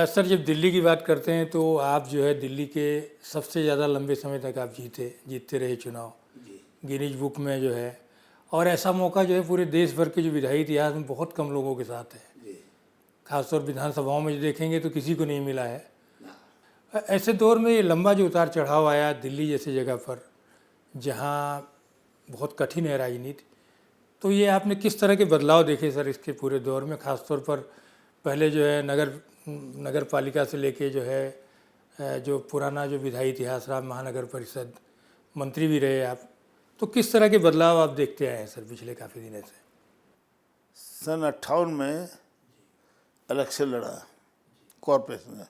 Sir जब दिल्ली की बात करते हैं तो आप जो है दिल्ली के सबसे ज़्यादा लंबे समय तक आप जीतते रहे चुनाव गिनीज बुक में जो है। और ऐसा मौका जो है पूरे देश भर के जो विधायी इतिहास में बहुत कम लोगों के साथ है, खासतौर विधानसभाओं में जो देखेंगे तो किसी को नहीं मिला है। ऐसे दौर में ये लंबा जो उतार चढ़ाव आया दिल्ली जैसी जगह पर जहाँ बहुत कठिन है राजनीति, तो ये आपने किस तरह के बदलाव देखे सर इसके पूरे दौर में? खासतौर पर पहले जो है नगर पालिका से लेके जो है जो पुराना जो विधायी इतिहास रहा, महानगर परिषद मंत्री भी रहे आप, तो किस तरह के बदलाव आप देखते आए हैं सर पिछले काफ़ी दिनों से? सन 58 में इलेक्शन लड़ा कॉरपोरेशन में।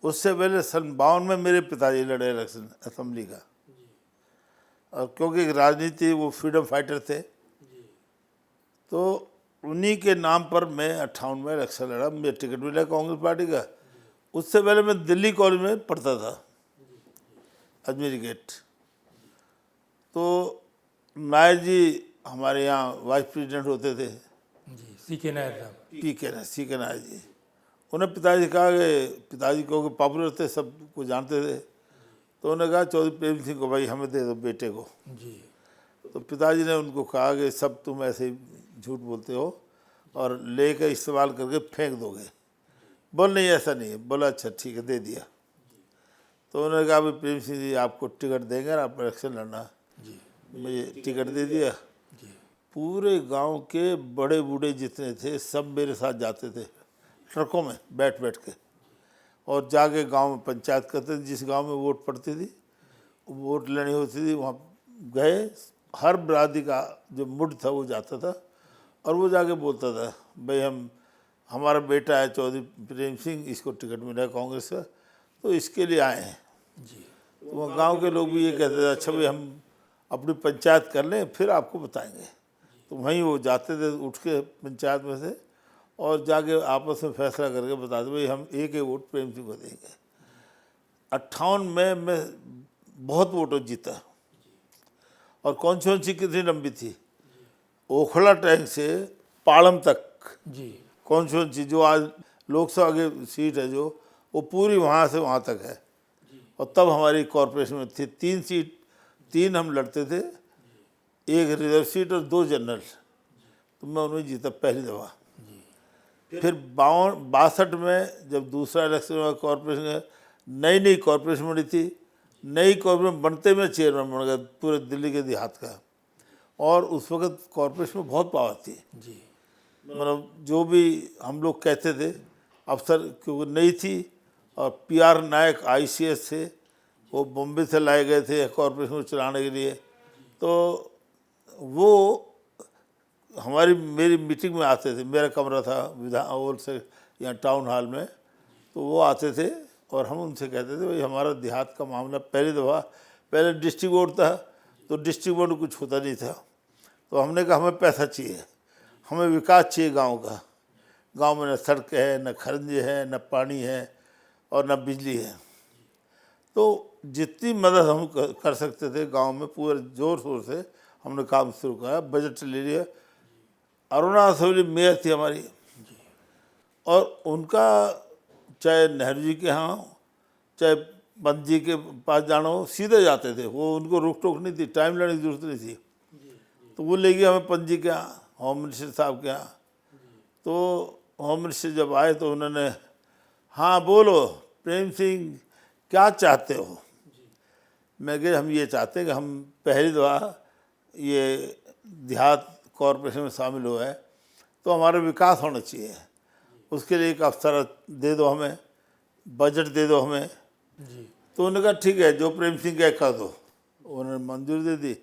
उससे पहले सन 52 में मेरे पिताजी लड़े इलेक्शन असेंबली का। और क्योंकि राजनीति वो फ्रीडम फाइटर थे, तो उन्हीं के नाम पर मैं 58 में इलेक्शन लड़ा। मुझे टिकट मिला कांग्रेस पार्टी का। उससे पहले मैं दिल्ली कॉलेज में पढ़ता था, अजमेरी गेट। तो नायर जी हमारे यहाँ वाइस प्रेसिडेंट होते थे जी, सीके नायर साहब। सीके नायर जी। उन्हें पिताजी कहा कि पिताजी क्योंकि पॉपुलर थे, सब को जानते थे, तो उन्होंने कहा चौधरी प्रेम सिंह को भाई हमें दे दो बेटे को जी। तो पिताजी ने उनको कहा कि सब तुम ऐसे ही झूठ बोलते हो और लेकर इस्तेमाल करके फेंक दोगे। बोल नहीं ऐसा नहीं है। बोला अच्छा ठीक है, दे दिया। तो उन्होंने कहा भाई प्रेम सिंह जी आपको टिकट देंगे और आप इलेक्शन लड़ना। जी। मुझे टिकट दे दिया। जी। पूरे गांव के बड़े बूढ़े जितने थे सब मेरे साथ जाते थे, ट्रकों में बैठ बैठ के, और जाके गांव में पंचायत करते थे। जिस गांव में वोट पड़ती थी, वोट लेनी होती थी, वहाँ गए। हर बरादरी का जो मुड था वो जाता था और वो जाके बोलता था भाई हमारा बेटा है चौधरी प्रेम सिंह, इसको टिकट मिला है कांग्रेस का, तो इसके लिए आए हैं। जी। तो वहाँ गाँव के लोग भी ये कहते थे अच्छा भाई हम अपनी पंचायत कर लें फिर आपको बताएंगे। तो वहीं वो जाते थे उठ के पंचायत में से और जाके आपस में फैसला करके बताते भाई हम एक वोट प्रेम सिंह को देंगे। 58 में मैं बहुत वोटों जीता। और कॉन्स्टिट्यूंसी कितनी लंबी थी, ओखला टैंक से पालम तक जी। कॉन्स्टिट्यूंसी जो आज लोकसभा की सीट है जो, वो पूरी वहाँ से वहाँ तक है। और तब हमारी कॉरपोरेशन में थी 3 सीट, 3 हम लड़ते थे, 1 रिजर्व सीट और 2 जनरल। तो मैं उन्हें जीता पहली दफ़ा। फिर 62 में जब दूसरा इलेक्शन हुआ कॉरपोरेशन का, नई कॉरपोरेशन बनी थी। नई कॉरपोरेशन बनते में चेयरमैन बन गया पूरे दिल्ली के देहात का। और उस वक्त कॉरपोरेशन में बहुत पावर थी जी। मतलब जो भी हम लोग कहते थे, अफसर क्योंकि नई थी। और पीआर नायक आईसीएस थे, वो बॉम्बे से लाए गए थे कॉरपोरेशन को चलाने के लिए। तो वो मेरी मीटिंग में आते थे। मेरा कमरा था विधान हॉल से यहाँ टाउन हॉल में, तो वो आते थे और हम उनसे कहते थे भाई हमारा देहात का मामला पहली दफ़ा, पहले डिस्ट्रिक्ट बोर्ड था तो डिस्ट्रिक्ट बोर्ड में कुछ होता नहीं था। तो हमने कहा हमें पैसा चाहिए, हमें विकास चाहिए गांव का। गांव में न सड़क है, न खरंजे हैं, न पानी है और न बिजली है। तो जितनी मदद हम कर सकते थे गांव में पूरे ज़ोर शोर से हमने काम शुरू किया। बजट ले लिया। अरुणा सोली मेयर थी हमारी, और उनका चाहे नेहरू जी के यहाँ चाहे पंत जी के पास जाना हो सीधे जाते थे। वो उनको रोक टोक नहीं थी, टाइम लेने की जरूरत नहीं थी। तो वो ले गया हमें पंत जी के यहाँ, होम मिनिस्टर साहब के यहाँ। तो होम मिनिस्टर जब आए तो उन्होंने हाँ बोलो प्रेम सिंह क्या चाहते हो। मैं कहा हम ये चाहते हैं कि हम पहली दफ़ा ये देहात कॉरपोरेशन में शामिल हुआ है तो हमारा विकास होना चाहिए। उसके लिए एक अफसर दे दो, हमें बजट दे दो हमें। जी। तो उन्होंने कहा ठीक है जो प्रेम सिंह कह कर दो। उन्होंने मंजूरी दे दी।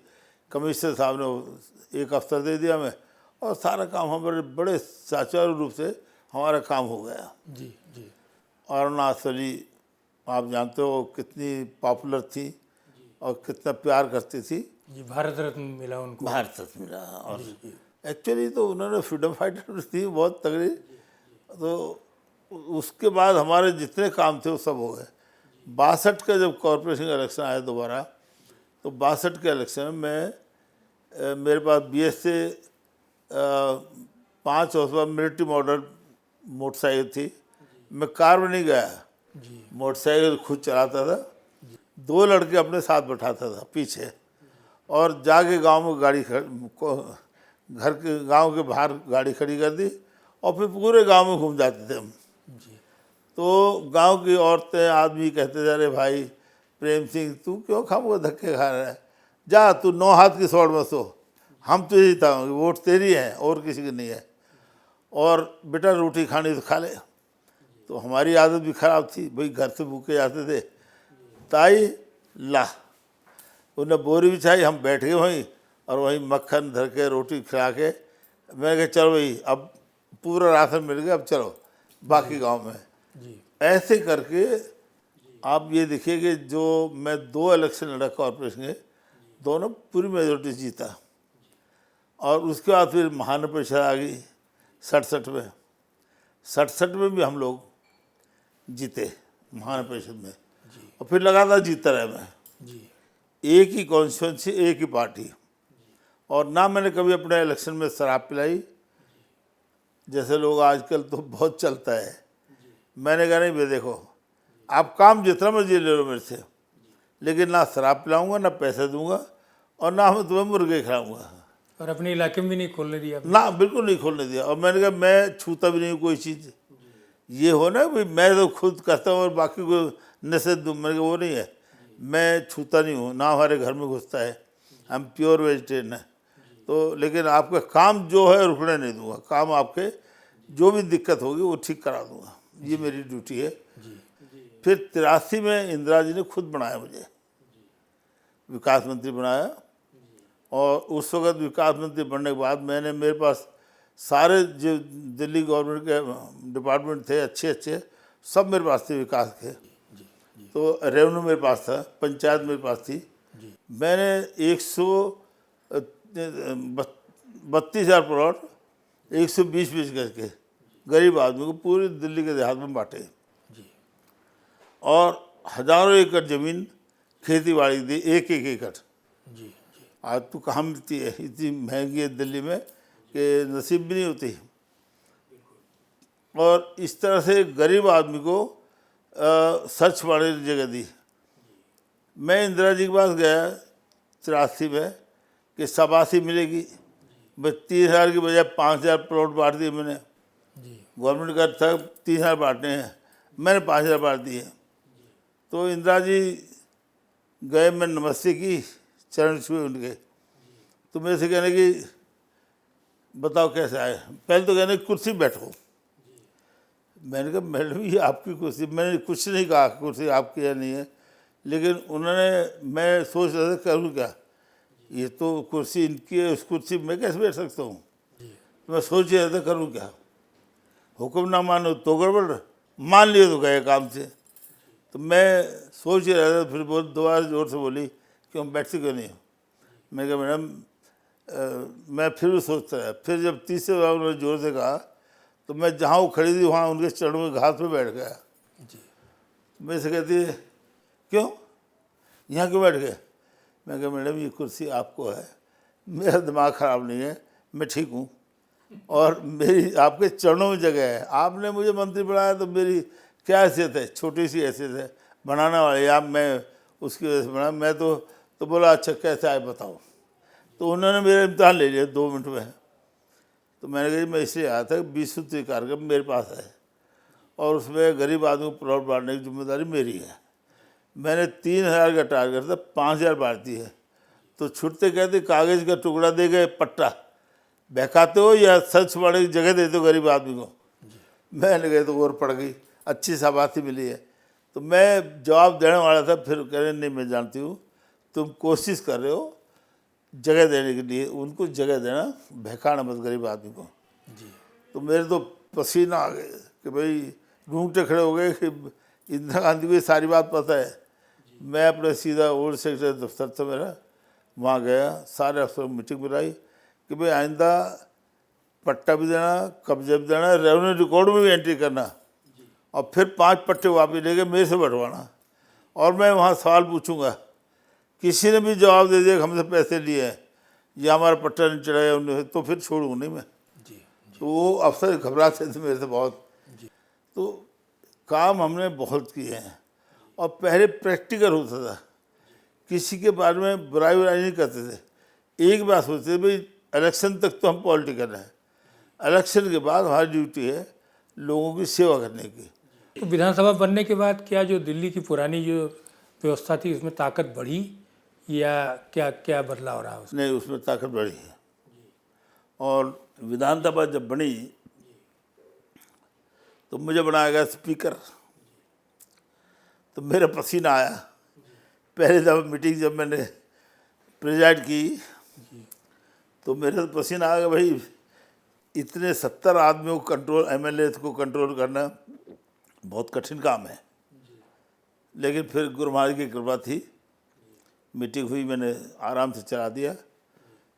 कमिश्नर साहब ने एक अफसर दे दिया हमें, और सारा काम हमारे बड़े सुचारू रूप से हमारा काम हो गया। जी। जी। अरुणा असली आप जानते हो कितनी पॉपुलर थी और कितना प्यार करती थी। जी, भारत रत्न मिला उनको। भारत रत्न मिला। और एक्चुअली तो उन्होंने फ्रीडम फाइटर थी बहुत तगड़ी। तो उसके बाद हमारे जितने काम थे वो सब हो गए। 62 का जब कॉरपोरेशन का इलेक्शन आया दोबारा, तो 62 के इलेक्शन में मेरे पास बीएस से 5 और मिलिट्री मॉडल मोटरसाइकिल थी, मैं कार में नहीं गया, जी मोटरसाइकिल खुद चलाता था, 2 लड़के अपने साथ बैठाता था पीछे, और जाके गांव में घर के गांव के बाहर गाड़ी खड़ी कर दी और फिर पूरे गांव में घूम जाते थे हम। जी तो गांव की औरतें आदमी कहते थे, अरे भाई प्रेम सिंह तू क्यों खामोगा धक्के खा रहा है, जा तू 9 हाथ की सौड़ में सो, हम तुझे जिताएंगे, वोट तेरी है और किसी की नहीं है, और बेटा रोटी खानी तो खा ले। तो हमारी आदत भी ख़राब थी भाई, घर से भूखे जाते थे, ताई ला उन्हें बोरी बिछाई, हम बैठ गए वहीं और वहीं मक्खन धर के रोटी खिला के मैंने कहा चलो भाई अब पूरा राशन मिल गया, अब चलो बाकी गांव में। जी ऐसे करके आप ये देखिए कि जो मैं 2 इलेक्शन लड़ा कॉरपोरेशन के, दोनों पूरी मेजोरिटी जीता, और उसके बाद फिर महानगर परिषद आ गई 67 में। 67 में भी हम लोग जीते महानगर परिषद में, और फिर लगातार जीतता रहा मैं। जी एक ही कॉन्स्टिट्यूंसी, एक ही पार्टी, और ना मैंने कभी अपने इलेक्शन में शराब पिलाई, जैसे लोग आजकल तो बहुत चलता है। मैंने कहा नहीं भाई देखो, आप काम जितना मर्जी ले लो मेरे से, लेकिन ना शराब पिलाऊंगा, ना पैसे दूंगा, और ना मैं तुम्हें मुर्गे खिलाऊंगा। और अपने इलाके में भी नहीं खोलने दिया आपने? ना बिल्कुल नहीं खोलने दिया। और मैंने कहा मैं छूता भी नहीं हूँ कोई चीज़। ये हो ना भाई मैं तो खुद करता हूँ और बाकी को नसीहत दूँ, मैंने कहा वो नहीं है, मैं छूता नहीं हूँ, ना हमारे घर में घुसता है, हम प्योर वेजिटेरियन हैं। तो लेकिन आपका काम जो है रुकने नहीं दूंगा, काम आपके जो भी दिक्कत होगी वो ठीक करा दूंगा, ये मेरी ड्यूटी है। फिर 83 में इंदिरा जी ने खुद बनाया, मुझे विकास मंत्री बनाया, और उस वक्त विकास मंत्री बनने के बाद मैंने, मेरे पास सारे जो दिल्ली गवर्नमेंट के डिपार्टमेंट थे अच्छे अच्छे, सब मेरे पास थे विकास के। तो रेवेन्यू मेरे पास था, पंचायत मेरे पास थी। मैंने 132,000 प्लॉट 120 करके गरीब आदमी को पूरी दिल्ली के देहात में बांटे, और हजारों एकड़ ज़मीन खेती बाड़ी दी, एक एक एकड़। जी आज तो कहाँ मिलती है, इतनी महंगी है दिल्ली में कि नसीब भी नहीं होती। और इस तरह से गरीब आदमी को सर्च वाले जगह दी। मैं इंदिरा जी के पास गया 83 में कि शाबाशी मिलेगी, बस 30,000 की बजाय 5,000 प्लॉट बांट दिए मैंने। जी गवर्नमेंट का था 30,000 बांटने हैं, मैंने 5,000 बांट दिए। तो इंदिरा जी गए, मैं नमस्ते की, चरण छुए उनके, तो मेरे से कहने की बताओ कैसे आए। पहले तो कहने कुर्सी बैठो। मैंने कहा मैडम ये आपकी कुर्सी, मैंने कुछ नहीं कहा कुर्सी आपकी या नहीं है, लेकिन उन्होंने, मैं सोच रहा था करूँ क्या, ये तो कुर्सी इनकी है, उस कुर्सी में कैसे बैठ सकता हूँ। तो मैं सोच रहा था करूँ क्या, हुक्म ना मानो तो गड़बड़, मान लिया तो गए काम से। तो मैं सोच रहा था, फिर बहुत दोबारा जोर से बोली क्यों बैठती क्यों नहीं हो। मैं कहा मैडम मैं फिर भी सोचता रहा। फिर जब तीसरे बार उन्होंने जोर से कहा तो मैं जहाँ वो खड़ी थी वहाँ उनके चरणों में घास पे बैठ गया। मेरे से कहती है क्यों यहाँ क्यों बैठ गए। मैं कहा मैडम ये कुर्सी आपको है, मेरा दिमाग ख़राब नहीं है, मैं ठीक हूँ, और मेरी आपके चरणों में जगह है। आपने मुझे मंत्री बनाया तो मेरी क्या हैसियत है, छोटी सी हैसियत है बनाने वाले, या मैं उसकी वजह से बना। मैं तो बोला अच्छा कैसे आए बताओ। तो उन्होंने मेरा इम्तहान ले लिया 2 मिनट में। तो मैंने कहा मैं इसलिए आया था 20 सूत्री कार्यक्रम मेरे पास है, और उसमें गरीब आदमी को प्लॉट बांटने की जिम्मेदारी मेरी है। मैंने 3,000 का टारगेट था, 5,000 बांट दी है। तो छुट्टे कहते कागज़ का टुकड़ा दे गए पट्टा, बहकाते हो या सच वाले की जगह देते हो गरीब आदमी को। मैंने कहा तो और पड़ गई, अच्छी शाबाशी मिली है। तो मैं जवाब देने वाला था, फिर कह रहे नहीं मैं जानती हूँ तुम कोशिश कर रहे हो जगह देने के लिए, उनको जगह देना, बहकाना मत गरीब आदमी को। तो मेरे तो पसीना आ गए कि भाई रूंगटे खड़े हो गए कि इंदिरा गांधी को ये सारी बात पता है। मैं अपने सीधा ओल्ड सेक्रेटरी दफ्तर था मेरा, वहाँ गया, सारे अफसरों में मीटिंग बुलाई कि भाई आइंदा पट्टा भी देना, कब्जा भी देना, रेवेन्यू रिकॉर्ड में भी एंट्री करना, और फिर 5 पट्टे वापस लेके मेरे से बंटवाना। और मैं वहाँ सवाल पूछूंगा, किसी ने भी जवाब दे दिया कि हमसे पैसे लिए हैं या हमारा पट्टा नहीं चढ़ाया उन्होंने, तो फिर छोड़ूंगा नहीं मैं। तो वो अफसर घबराते थे मेरे से बहुत। तो काम हमने बहुत किए हैं और पहले प्रैक्टिकल होता था, किसी के बारे में बुराई नहीं करते थे। एक बात सोचते थे भाई इलेक्शन तक तो हम पॉलिटिकल हैं, इलेक्शन के बाद हमारी ड्यूटी है लोगों की सेवा करने की। तो विधानसभा बनने के बाद क्या जो दिल्ली की पुरानी जो व्यवस्था थी उसमें ताकत बढ़ी या क्या क्या बदलाव रहा उसमें? नहीं, उसमें ताकत बढ़ी है। और विधानसभा जब बनी तो मुझे बनाया गया स्पीकर, तो मेरा पसीना आया। पहले जब मीटिंग जब मैंने प्रेजाइड की तो मेरे तो पसीना आ गया, भाई इतने 70 आदमियों को कंट्रोल, एमएलए को कंट्रोल करना बहुत कठिन काम है। लेकिन फिर गुरु महाराज की कृपा थी, मीटिंग हुई, मैंने आराम से चला दिया।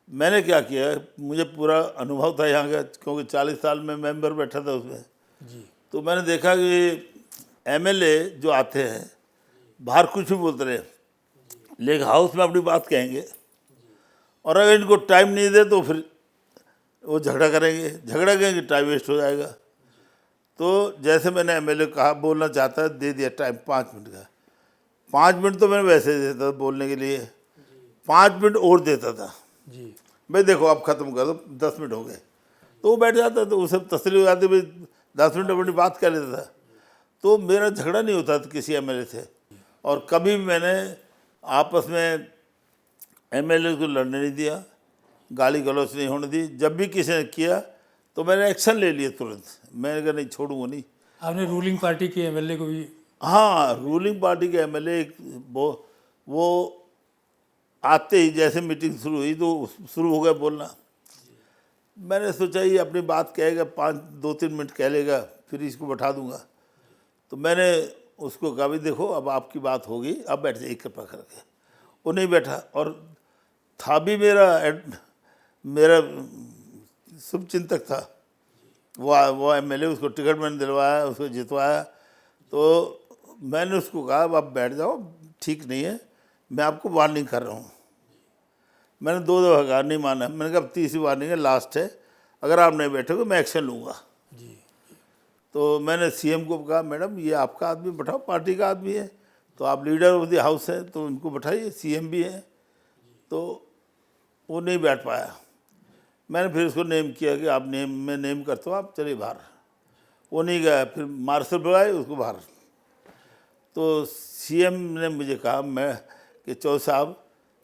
मैंने क्या किया, मुझे पूरा अनुभव था यहाँ का, क्योंकि 40 साल में मेंबर बैठा था उसमें। तो मैंने देखा कि एमएलए जो आते हैं बाहर कुछ भी बोलते रहे, लेकिन हाउस में अपनी बात कहेंगे, और अगर इनको टाइम नहीं दे तो फिर वो झगड़ा करेंगे, टाइम वेस्ट हो जाएगा। तो जैसे मैंने एमएलए कहा बोलना चाहता है, दे दिया टाइम 5 मिनट का। 5 मिनट तो मैंने वैसे ही देता था बोलने के लिए, 5 मिनट और देता था जी। भाई देखो आप ख़त्म कर दो, 10 मिनट हो गए, तो वो बैठ जाता, तो उसे तसल्ली हो जाती, भाई 10 मिनट अपनी बात कर लेता था। तो मेरा झगड़ा नहीं होता था किसी एमएलए से, और कभी भी मैंने आपस में एमएलए को लड़ने नहीं दिया, गाली गलौज नहीं होने दी। जब भी किसी ने किया तो मैंने एक्शन ले लिया तुरंत, मैंने कहा नहीं छोड़ूंगा नहीं। आपने रूलिंग पार्टी के एमएलए को भी? हाँ, रूलिंग पार्टी के एमएलए वो आते ही जैसे मीटिंग शुरू हुई तो शुरू हो गया बोलना। मैंने सोचा ये अपनी बात कहेगा, 2-3 मिनट कह लेगा, फिर इसको बैठा दूंगा। तो मैंने उसको कहा भी देखो अब आपकी बात होगी, अब बैठ जाइए कृपा करके। वो नहीं बैठा, और था भी मेरा शुभचिंतक था वो एमएलए, उसको टिकट मैंने दिलवाया, उसको जितवाया। तो मैंने उसको कहा अब आप बैठ जाओ, ठीक नहीं है, मैं आपको वार्निंग कर रहा हूँ। मैंने 2 दफ़ा कहा, नहीं माना। मैंने कहा अब तीसरी वार्निंग है, लास्ट है, अगर आप नहीं बैठोगे मैं एक्शन लूँगा। तो मैंने सीएम को कहा मैडम ये आपका आदमी बैठाओ, पार्टी का आदमी है, तो आप लीडर ऑफ द हाउस है तो उनको बैठाइए, सीएम भी है। तो वो नहीं बैठ पाया। मैंने फिर उसको नेम किया कि आप मैं नेम करता हूँ, आप चलिए बाहर। वो नहीं गया, फिर मार्शल बुलाए उसको बाहर। तो सीएम ने मुझे कहा कि चौधरी साहब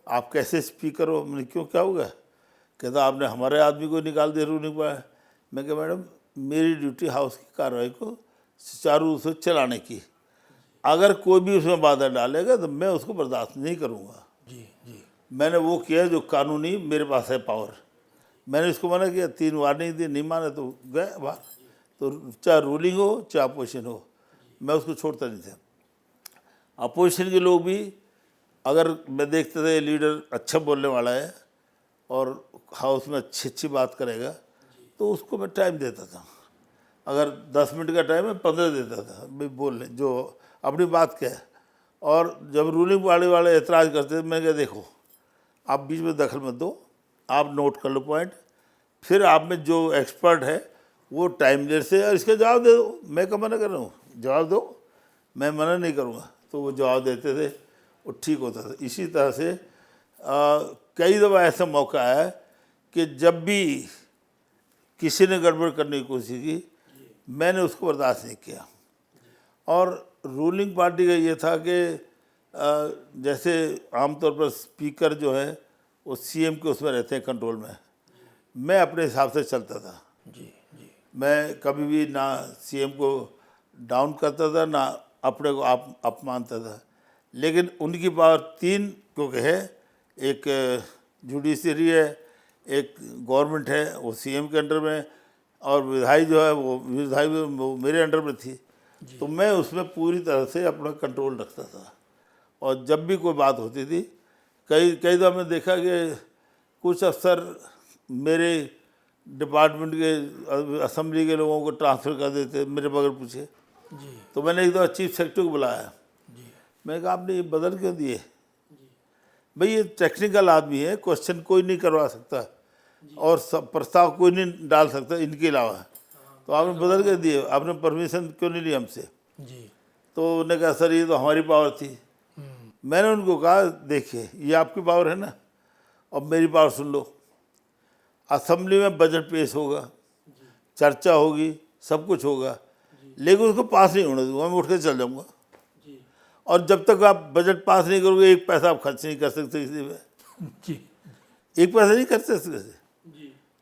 आप कैसे स्पीकर हो? मैंने क्यों, क्या होगा? कहता आपने हमारे आदमी को निकाल दिया रूलिंग पाया। मैं कहा मैडम मेरी ड्यूटी हाउस की कार्रवाई को सुचारू रूप से चलाने की, अगर कोई भी उसमें बाधा डालेगा तो मैं उसको बर्दाश्त नहीं करूँगा। मैंने वो किया जो कानूनी मेरे पास है पावर। मैंने इसको मना किया, 3 वार्निंग दी, नहीं माने तो गए बाहर। तो चाहे रूलिंग हो चाहे अपोजिशन हो, मैं उसको छोड़ता नहीं था। अपोजिशन के लोग भी अगर मैं देखते थे लीडर अच्छा बोलने वाला है और हाउस में अच्छी बात करेगा तो उसको मैं टाइम देता था। अगर 10 मिनट का टाइम है 15 देता था, भाई बोल ले जो अपनी बात क्या है। और जब रूलिंग पार्टी वाले एतराज़ करते थे, मैं क्या देखो आप बीच में दखल मत दो, आप नोट कर लो पॉइंट, फिर आप में जो एक्सपर्ट है वो टाइम देर से और इसका जवाब दे दो। मैं क्या मना कर रहा हूँ, जवाब दो, मैं मना नहीं करूँगा। तो वो जवाब देते थे, वो ठीक होता था। इसी तरह से कई दफ़ा ऐसा मौका आया कि जब भी किसी ने गड़बड़ करने की कोशिश की मैंने उसको बर्दाश्त नहीं किया। और रूलिंग पार्टी का ये था कि जैसे आमतौर पर स्पीकर जो है वो सीएम के उसमें रहते हैं कंट्रोल में, मैं अपने हिसाब से चलता था। मैं कभी भी ना सीएम को डाउन करता था ना अपने को आप मानता था। लेकिन उनकी पावर 3 क्योंकि है, एक जुडिशरी है, एक गवर्नमेंट है वो सीएम के अंडर में, और विधायी जो है वो मेरे अंडर में थी। तो मैं उसमें पूरी तरह से अपना कंट्रोल रखता था। और जब भी कोई बात होती थी, कई दफ़ा मैंने देखा कि कुछ अफसर मेरे डिपार्टमेंट के असेंबली के लोगों को ट्रांसफ़र कर देते मेरे बगैर पूछे। तो मैंने एक दफ़ा चीफ सेक्रेटरी को बुलाया, मैंने कहा आपने ये बदल क्यों दिए? भाई ये टेक्निकल आदमी है, क्वेश्चन कोई नहीं करवा सकता और प्रस्ताव कोई नहीं डाल सकता इनके अलावा, तो आपने बदल के दिए, आपने परमिशन क्यों नहीं ली हमसे? जी। तो उन्होंने कहा सर ये तो हमारी पावर थी। मैंने उनको कहा देखिए ये आपकी पावर है ना, अब मेरी पावर सुन लो। असेंबली में बजट पेश होगा, चर्चा होगी, सब कुछ होगा, लेकिन उसको पास नहीं होने दूंगा, मैं उठ के चल जाऊंगा। और जब तक आप बजट पास नहीं करोगे एक पैसा आप खर्च नहीं कर सकते किसी पे, जी। एक पैसा नहीं कर सकते।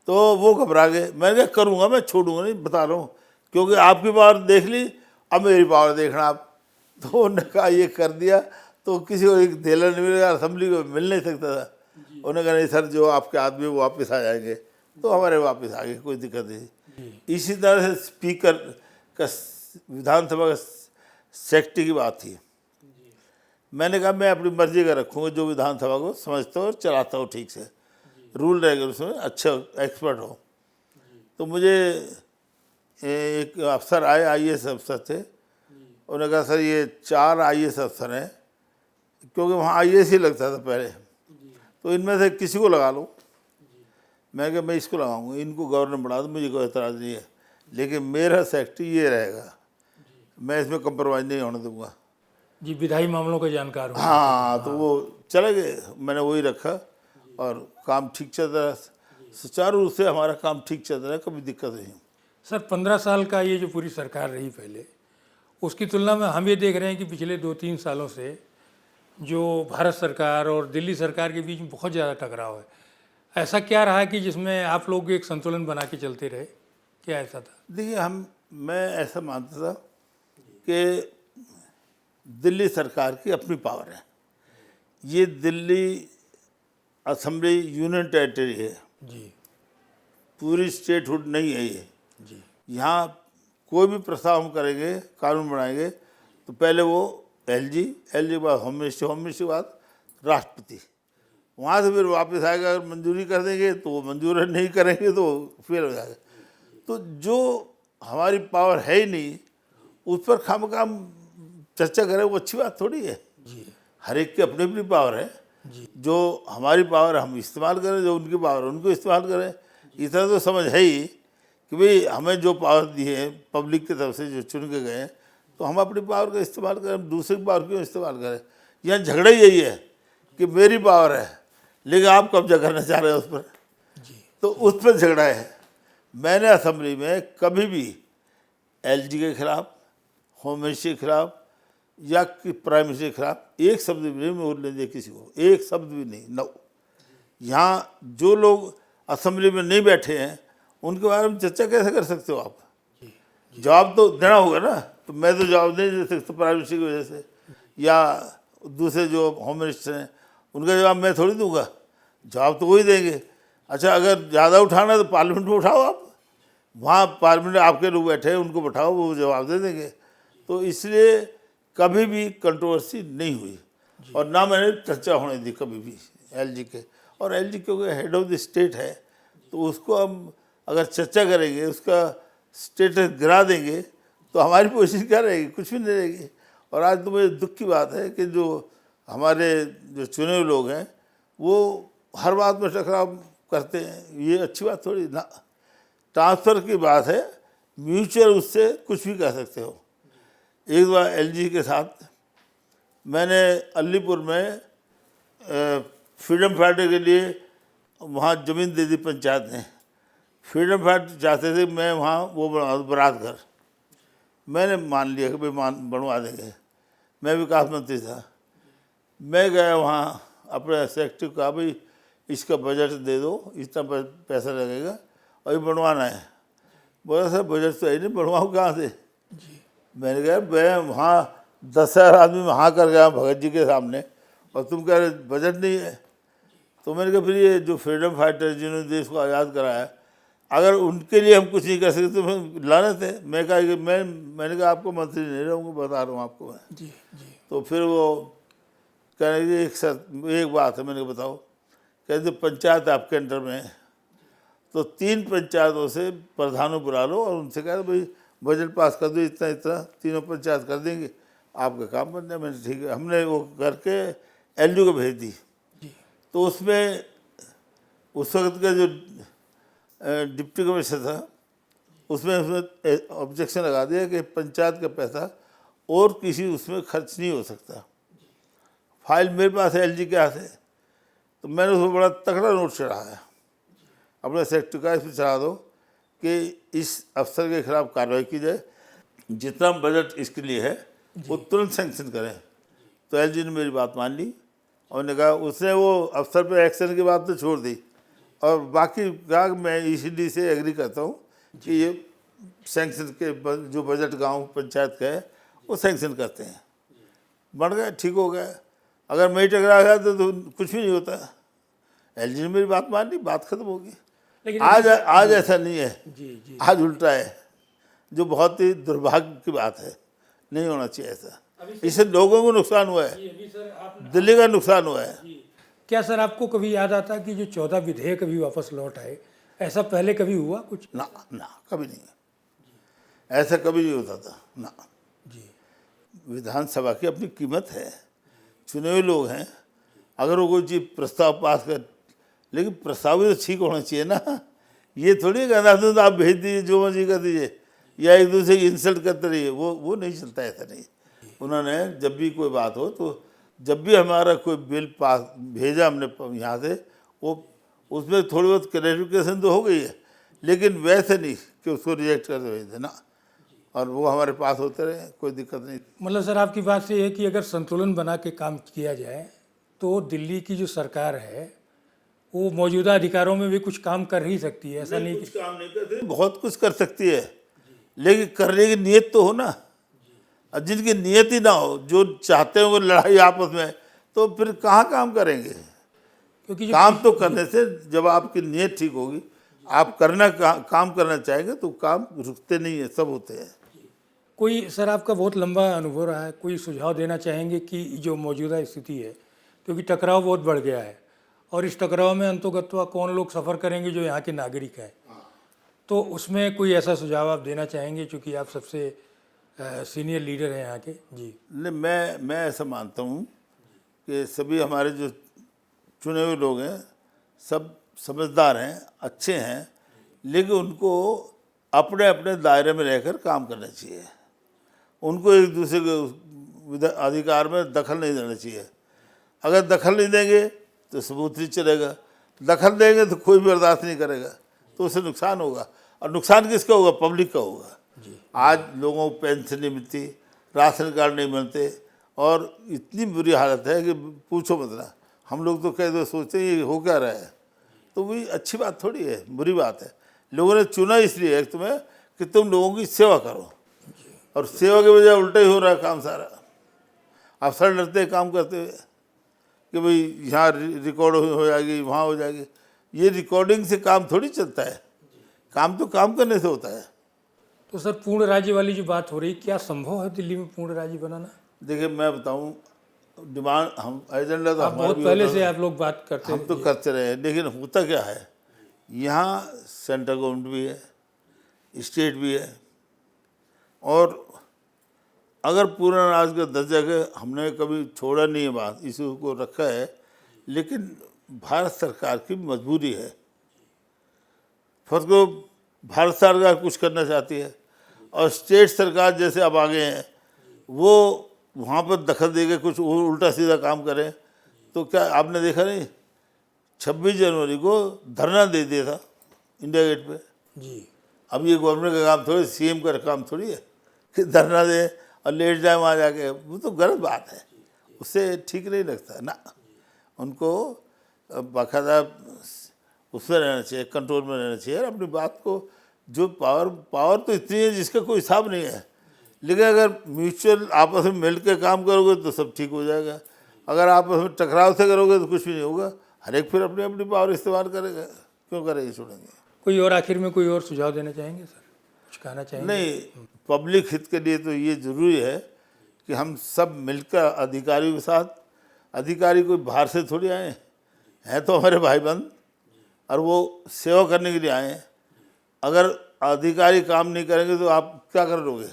तो वो घबरा गए। मैंने कहा करूँगा, मैं छोड़ूंगा नहीं, बता रहा हूँ, क्योंकि आपकी पावर देख ली, अब मेरी पावर देखना आप। तो उन्होंने कहा ये कर दिया, तो किसी को एक धेला नहीं मिलेगा, असेंबली को मिल नहीं सकता था। उन्होंने कहा नहीं सर जो आपके आदमी वो वापस आ जाएंगे, तो हमारे वापस आ गए, कोई दिक्कत नहीं। इसी तरह से स्पीकर का विधानसभा का सेक्रेटरी की बात थी। मैंने कहा मैं अपनी मर्जी का रखूँगा, जो विधानसभा को समझता हूँ और चलाता हूँ ठीक से, रूल रेगुलेशन में अच्छा एक्सपर्ट हो। तो मुझे एक अफसर आए, आईएएस अफसर थे, उन्होंने कहा सर ये 4 आईएएस अफसर हैं, क्योंकि वहाँ आईएएस ही लगता था पहले, तो इनमें से किसी को लगा लो। मैं कहा मैं इसको लगाऊंगा, इनको गवर्नर बना दो, मुझे कोई एतराज़ नहीं है, लेकिन मेरा सेक्रेटरी ये रहेगा, मैं इसमें कंप्रोमाइज़ नहीं होने दूंगा। जी, विधायी मामलों का जानकार हूँ। हाँ, तो वो चले गए, मैंने वही रखा और काम ठीक चल रहा, सुचारू रूप से हमारा काम ठीक चल रहा है, कभी दिक्कत नहीं। सर 15 साल का ये जो पूरी सरकार रही पहले, उसकी तुलना में हम ये देख रहे हैं कि पिछले 2-3 सालों से जो भारत सरकार और दिल्ली सरकार के बीच में बहुत ज़्यादा टकराव है। ऐसा क्या रहा कि जिसमें आप लोग एक संतुलन बना के चलते रहे, क्या ऐसा था? देखिए मैं ऐसा मानता था कि दिल्ली सरकार की अपनी पावर है, ये दिल्ली असेंबली यूनियन टेरिटरी है जी। के स्टेटहुड नहीं है ये। जी। यहाँ कोई भी प्रस्ताव हम करेंगे, कानून बनाएंगे, तो पहले वो एलजी के बाद होम मिनिस्ट्री के बाद राष्ट्रपति, वहाँ से फिर वापस आएगा। अगर मंजूरी कर देंगे तो वो मंजूर है, नहीं करेंगे तो फेल हो जाएगा। तो जो हमारी पावर है ही नहीं, उस पर खामखा चर्चा करें, वो अच्छी बात थोड़ी है। जी। हर एक की अपनी अपनी पावर है। जी। जो हमारी पावर हम इस्तेमाल करें, जो उनकी पावर उनको इस्तेमाल करें। इतना तो समझ है ही कि भाई हमें जो पावर दी है पब्लिक की तरफ से, जो चुन के गए हैं, तो हम अपनी पावर का इस्तेमाल करें, हम दूसरे की पावर क्यों इस्तेमाल करें। यहाँ झगड़ा ही यही है कि मेरी पावर है लेकिन आप कब्जा करना चाह रहे हो उस पर, तो उस पर झगड़ा है। मैंने असेंबली में कभी भी एलजी के खिलाफ, होम मिनिस्ट्री के खिलाफ या प्राइम मिनिस्टर के खिलाफ एक शब्द भी नहीं बोलने दिया किसी को, एक शब्द भी नहीं। नो, यहाँ जो लोग असेंबली में नहीं बैठे हैं उनके बारे में चर्चा कैसे कर सकते हो आप? जवाब तो देना होगा ना। तो मैं तो जवाब नहीं दे सकता प्राइम मिनिस्टर की वजह से, या दूसरे जो होम मिनिस्टर हैं उनका जवाब मैं थोड़ी दूंगा, जवाब तो वही देंगे। अच्छा, अगर ज़्यादा उठाना है तो पार्लियामेंट में उठाओ, आप वहाँ पार्लियामेंट आपके लोग बैठे हैं उनको बैठाओ, वो जवाब दे देंगे। तो इसलिए कभी भी कंट्रोवर्सी नहीं हुई और ना मैंने चर्चा होने दी कभी भी एलजी के। और एलजी क्योंकि हेड ऑफ द स्टेट है, तो उसको हम अगर चर्चा करेंगे, उसका स्टेटस गिरा देंगे, तो हमारी पोजीशन क्या रहेगी? कुछ भी नहीं रहेगी। और आज तो मुझे दुख की बात है कि जो हमारे जो चुने हुए लोग हैं वो हर बात में टकराव करते हैं, ये अच्छी बात थोड़ी ना। ट्रांसफ़र की बात है, म्यूचुअल उससे कुछ भी कह सकते हो। एक बार एलजी के साथ मैंने अलीपुर में फ्रीडम फाइटर के लिए वहाँ ज़मीन दे दी पंचायत ने। फ्रीडम फाइटर चाहते थे मैं वहाँ वो बनवा दूँ बारात घर, मैंने मान लिया कि भाई बनवा देंगे। मैं विकास मंत्री था, मैं गया वहाँ अपने सेक्रेटरी को कहा भाई इसका बजट दे दो, इतना पैसा लगेगा और ये बनवाना है। बोला सर बजट तो है नहीं, बनवाऊँ कहाँ से? मैंने कहा मैं वहाँ 10,000 आदमी वहाँ कर गया भगत जी के सामने और तुम कह रहे बजट नहीं है। तो मैंने कहा फिर ये जो फ्रीडम फाइटर जिन्होंने देश को आज़ाद कराया, अगर उनके लिए हम कुछ नहीं कर सकते तो लानत है। मैं कहा कि मैंने कहा आपको मंत्री नहीं रहूँगा, बता रहा हूँ आपको मैं। जी। जी। तो फिर वो कह रहे एक बात है। मैंने कहा बताओ। कहते पंचायत आपके अंडर में है, तो 3 पंचायतों से प्रधानों बुला लो और उनसे कह दो भाई बजट पास कर दो, इतना इतना, तीनों पंचायत कर देंगे, आपका काम बन जाए। मैंने ठीक है, हमने वो करके एलजी को भेज दी। तो उसमें उस वक्त का जो डिप्टी कमिश्नर था उसमें ऑब्जेक्शन लगा दिया कि पंचायत का पैसा और किसी उसमें खर्च नहीं हो सकता। फाइल मेरे पास है एलजी के यहाँ से, तो मैंने उसको बड़ा तगड़ा नोट चढ़ाया, अपने सेक्रेटरी का इसमें चढ़ा दो कि इस अफसर के खिलाफ कार्रवाई की जाए, जितना बजट इसके लिए है वो तुरंत सेंक्शन करें। तो एलजी ने मेरी बात मान ली और ने कहा, उसने वो अफसर पर एक्शन की बात तो छोड़ दी और बाकी कहा मैं ईसीडी से एग्री करता हूँ कि ये सेंक्शन के जो बजट गांव पंचायत का है वो सेंक्शन करते हैं। बन गया, ठीक हो गया। अगर मैं टकरा गया तो कुछ भी नहीं होता। एलजी ने मेरी बात मान ली, बात खत्म होगी। लेकिन आज ऐसा नहीं है, जी आज उल्टा है, जो बहुत ही दुर्भाग्य की बात है। नहीं होना चाहिए ऐसा। इससे लोगों को नुकसान हुआ है, अभी सर आप दिल्ली का नुकसान हुआ है। क्या सर आपको कभी याद आता कि जो 14 विधेयक अभी वापस लौट आए, ऐसा पहले कभी हुआ कुछ? ना ना, कभी नहीं, ऐसा कभी नहीं होता था ना। जी विधानसभा की अपनी कीमत है, चुने हुए लोग हैं। अगर वो कोई चीज़ प्रस्ताव पास कर, लेकिन प्रस्ताव भी तो ठीक होना चाहिए ना। ये थोड़ी कहना तो आप भेज दीजिए, जो मर्जी कर दीजिए, या एक दूसरे की इंसल्ट करते रहिए, वो नहीं चलता, ऐसा नहीं। उन्होंने जब भी कोई बात हो, तो जब भी हमारा कोई बिल पास भेजा हमने यहाँ से, वो उसमें थोड़ी बहुत क्लैरिफिकेशन तो हो गई है, लेकिन वैसे नहीं कि उसको रिजेक्ट कर भेज देना, और वो हमारे पास होते रहे, कोई दिक्कत नहीं। मतलब सर आपकी बात से है कि अगर संतुलन बना के काम किया जाए तो दिल्ली की जो सरकार है वो मौजूदा अधिकारों में भी कुछ काम कर ही सकती है, ऐसा नहीं कुछ काम नहीं करते, बहुत कुछ कर सकती है, लेकिन करने की नीयत तो हो ना। और जिनकी नीयत ही ना हो, जो चाहते हो वो लड़ाई आपस में, तो फिर कहाँ काम करेंगे? क्योंकि काम तो करने से, जब आपकी नीयत ठीक होगी, आप काम करना चाहेंगे तो काम रुकते नहीं है, सब होते हैं। कोई सर आपका बहुत लंबा अनुभव रहा है, कोई सुझाव देना चाहेंगे कि जो मौजूदा स्थिति है, क्योंकि टकराव बहुत बढ़ गया है और इस टकराव में अंतोगत्वा कौन लोग सफ़र करेंगे? जो यहाँ के नागरिक हैं। तो उसमें कोई ऐसा सुझाव आप देना चाहेंगे, चूँकि आप सबसे सीनियर लीडर हैं यहाँ के? जी नहीं, मैं ऐसा मानता हूँ कि सभी हमारे जो चुने हुए लोग हैं सब समझदार हैं, अच्छे हैं, लेकिन उनको अपने अपने दायरे में रहकर काम करना चाहिए। उनको एक दूसरे के अधिकार में दखल नहीं देना चाहिए। अगर दखल नहीं देंगे तो सबूत नहीं चलेगा, दखल देंगे तो कोई बर्दाश्त नहीं करेगा, तो उससे नुकसान होगा। और नुकसान किसका होगा? पब्लिक का होगा। आज लोगों को पेंशन नहीं मिलती, राशन कार्ड नहीं बनते, और इतनी बुरी हालत है कि पूछो मत ना। हम लोग तो कह दो सोचते हैं ये हो क्या रहा है, तो वही अच्छी बात थोड़ी है, बुरी बात है। लोगों ने चुना इसलिए है तुम्हें कि तुम लोगों की सेवा करो, और सेवा के बजाय उल्टा ही हो रहा है काम सारा। अफसर डरते हैं काम करते हुए कि भाई यहाँ रिकॉर्ड हो जाएगी, वहाँ हो जाएगी। ये रिकॉर्डिंग से काम थोड़ी चलता है, काम तो काम करने से होता है। तो सर पूर्ण राज्य वाली जो बात हो रही, क्या संभव है दिल्ली में पूर्ण राज्य बनाना? देखिए मैं बताऊं, डिमांड हम एजेंडा तो आप हमारा बहुत भी पहले होता से था, आप लोग बात करते हम तो करते रहे, लेकिन होता क्या है, यहाँ सेंट्रल गवर्नमेंट भी है, स्टेट भी है, और अगर पूर्ण राज्य का दर्जा के हमने कभी छोड़ा नहीं है, बात इशू को रखा है, लेकिन भारत सरकार की मजबूरी है। फर्स्ट को भारत सरकार कुछ करना चाहती है और स्टेट सरकार जैसे अब आगे हैं वो वहाँ पर दखल देके कुछ उल्टा सीधा काम करें, तो क्या आपने देखा नहीं 26 जनवरी को धरना दे दिया था इंडिया गेट पे। जी अब ये गवर्नमेंट का काम थोड़ी, सीएम का काम थोड़ी है कि धरना दे और लेट जाए वहाँ जाके, वो तो गलत बात है, उससे ठीक नहीं लगता ना। उनको बाकायदा उसमें रहना चाहिए, कंट्रोल में रहना चाहिए, और अपनी बात को, जो पावर तो इतनी है जिसका कोई हिसाब नहीं है, लेकिन अगर म्यूचुअल आपस में मिल के काम करोगे तो सब ठीक हो जाएगा। अगर आपस में टकराव से करोगे तो कुछ भी नहीं होगा, हर एक फिर अपनी अपनी पावर इस्तेमाल करेगा, क्यों करेगी, छोड़ेंगे। कोई और आखिर में कोई और सुझाव देना चाहेंगे सर, कुछ कहना चाहेंगे? नहीं, पब्लिक हित के लिए तो ये ज़रूरी है कि हम सब मिलकर अधिकारियों के साथ, अधिकारी कोई बाहर से थोड़ी आए हैं, तो हमारे भाई बंद, और वो सेवा करने के लिए आए हैं। अगर अधिकारी काम नहीं करेंगे तो आप क्या करोगे?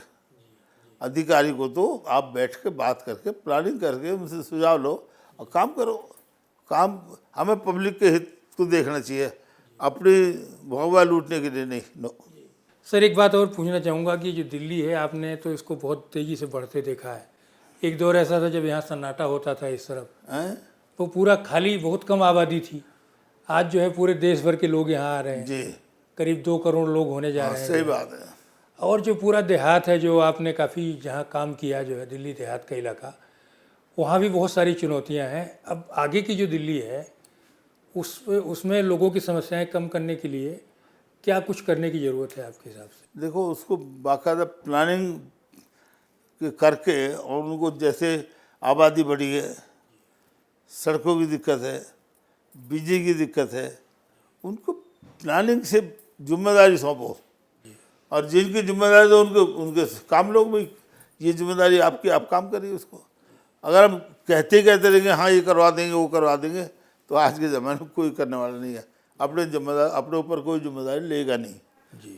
अधिकारी को तो आप बैठ के बात करके, प्लानिंग करके उनसे सुझाव लो और काम करो। काम हमें पब्लिक के हित को देखना चाहिए, अपनी भगवा लूटने के लिए नहीं। नो। सर एक बात और पूछना चाहूँगा कि जो दिल्ली है आपने तो इसको बहुत तेज़ी से बढ़ते देखा है। एक दौर ऐसा था जब यहाँ सन्नाटा होता था इस तरफ, हैं? तो पूरा खाली, बहुत कम आबादी थी। आज जो है पूरे देश भर के लोग यहाँ आ रहे हैं, जी करीब 2 करोड़ लोग होने जा हाँ, रहे हैं। सही बात है। और जो पूरा देहात है, जो आपने काफ़ी जहाँ काम किया, जो है दिल्ली देहात का इलाका, वहाँ भी बहुत सारी चुनौतियाँ हैं। अब आगे की जो दिल्ली है उसमें लोगों की समस्याएं कम करने के लिए क्या कुछ करने की ज़रूरत है आपके हिसाब से? देखो, उसको बाकायदा प्लानिंग करके, और उनको जैसे आबादी बढ़ी है, सड़कों की दिक्कत है, बिजली की दिक्कत है, उनको प्लानिंग से जिम्मेदारी सौंपो। और जिनकी जिम्मेदारी तो उनके उनके काम लोग भी, ये जिम्मेदारी आपकी, आप काम करिए उसको। अगर हम कहते रहेंगे हाँ ये करवा देंगे वो करवा देंगे, तो आज के ज़माने में कोई करने वाला नहीं है। अपने ऊपर कोई जिम्मेदारी लेगा नहीं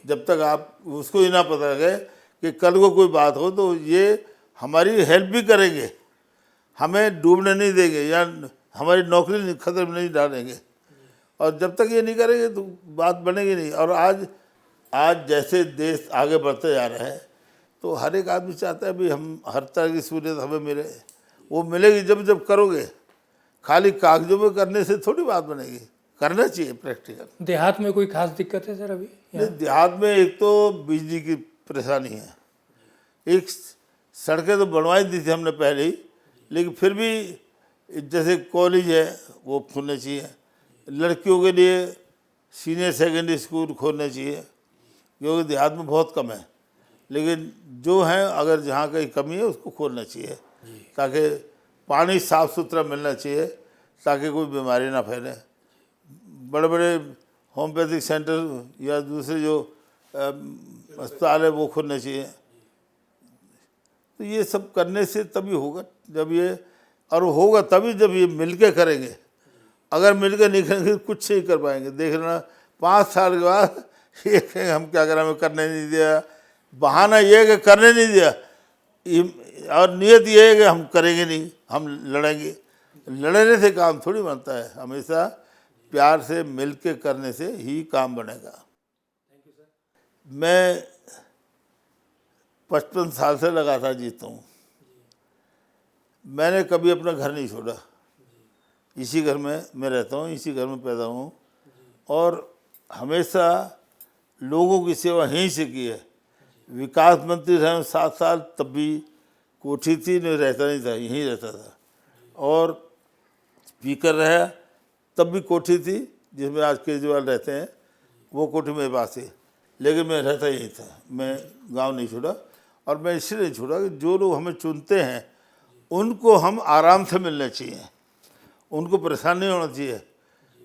जब तक आप उसको ये ना पता लगे कि कल को कोई बात हो तो ये हमारी हेल्प भी करेंगे, हमें डूबने नहीं देंगे या हमारी नौकरी खतरे में नहीं डालेंगे। और जब तक ये नहीं करेंगे तो बात बनेगी नहीं। और आज जैसे देश आगे बढ़ते जा रहा है, तो हर एक आदमी चाहता है भी हम हर तरह की सहूलियत हमें मिले। वो मिलेगी जब करोगे। खाली कागजों में करने से थोड़ी बात बनेगी, करना चाहिए प्रैक्टिकल। देहात में कोई खास दिक्कत है सर अभी? नहीं, देहात में एक तो बिजली की परेशानी है। एक सड़कें तो बनवाई दी थी हमने पहले ही, लेकिन फिर भी जैसे कॉलेज है वो खोलने चाहिए, लड़कियों के लिए सीनियर सेकेंडरी स्कूल खोलने चाहिए, क्योंकि देहात में बहुत कम है। लेकिन जो है, अगर जहाँ कहीं कमी है उसको खोलना चाहिए, ताकि पानी साफ़ सुथरा मिलना चाहिए, ताकि कोई बीमारी ना फैले। बड़े बड़े होम्योपैथिक सेंटर या दूसरे जो अस्पताल है वो खोलने चाहिए। तो ये सब करने से तभी होगा, जब ये, और होगा तभी जब ये मिलके करेंगे। अगर मिलके नहीं करेंगे कुछ नहीं कर पाएंगे। देख लेना 5 साल के बाद ये कहेंगे हम क्या करें, हमें करने नहीं दिया। बहाना ये है कि करने नहीं दिया, और नियत ये है कि हम करेंगे नहीं, हम लड़ेंगे। लड़ने से काम थोड़ी बनता है, हमेशा प्यार से मिलके करने से ही काम बनेगा। मैं 55 साल से लगातार जीता हूँ। मैंने कभी अपना घर नहीं छोड़ा। इसी घर में मैं रहता हूँ, इसी घर में पैदा हूँ, और हमेशा लोगों की सेवा यहीं से की है। विकास मंत्री रहे 7 साल, तब भी कोठी थी, नहीं रहता नहीं था, यहीं रहता था। और स्पीकर रहा तब भी कोठी थी, जिसमें आज केजरीवाल रहते हैं, वो कोठी मेरे पास थी, लेकिन मैं रहता यहीं था। मैं गांव नहीं छोड़ा। और मैं इसलिए नहीं छोड़ा कि जो लोग हमें चुनते हैं उनको हम आराम से मिलना चाहिए, उनको परेशान नहीं होना चाहिए।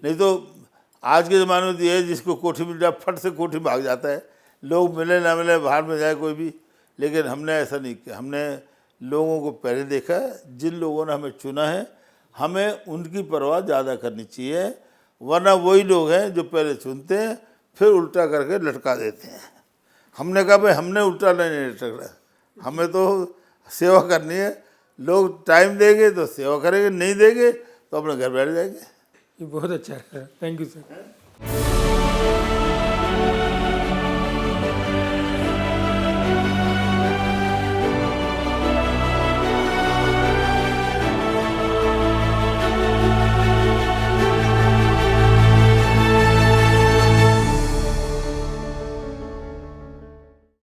नहीं तो आज के ज़माने में तो ये है, जिसको कोठी मिल जाए फट से कोठी भाग जाता है। लोग मिले ना मिले, बाहर में जाए कोई भी। लेकिन हमने ऐसा नहीं किया। हमने लोगों को पहले देखा है। जिन लोगों ने हमें चुना है, हमें उनकी परवाह ज़्यादा करनी चाहिए। वरना वही लोग हैं जो पहले चुनते हैं फिर उल्टा करके लटका देते हैं। हमने कहा भाई हमने उल्टा नहीं लटका, हमें तो सेवा करनी है। लोग टाइम देंगे तो सेवा करेंगे, नहीं देंगे तो अपने घर बैठ जाएंगे। ये बहुत अच्छा है, थैंक यू सर।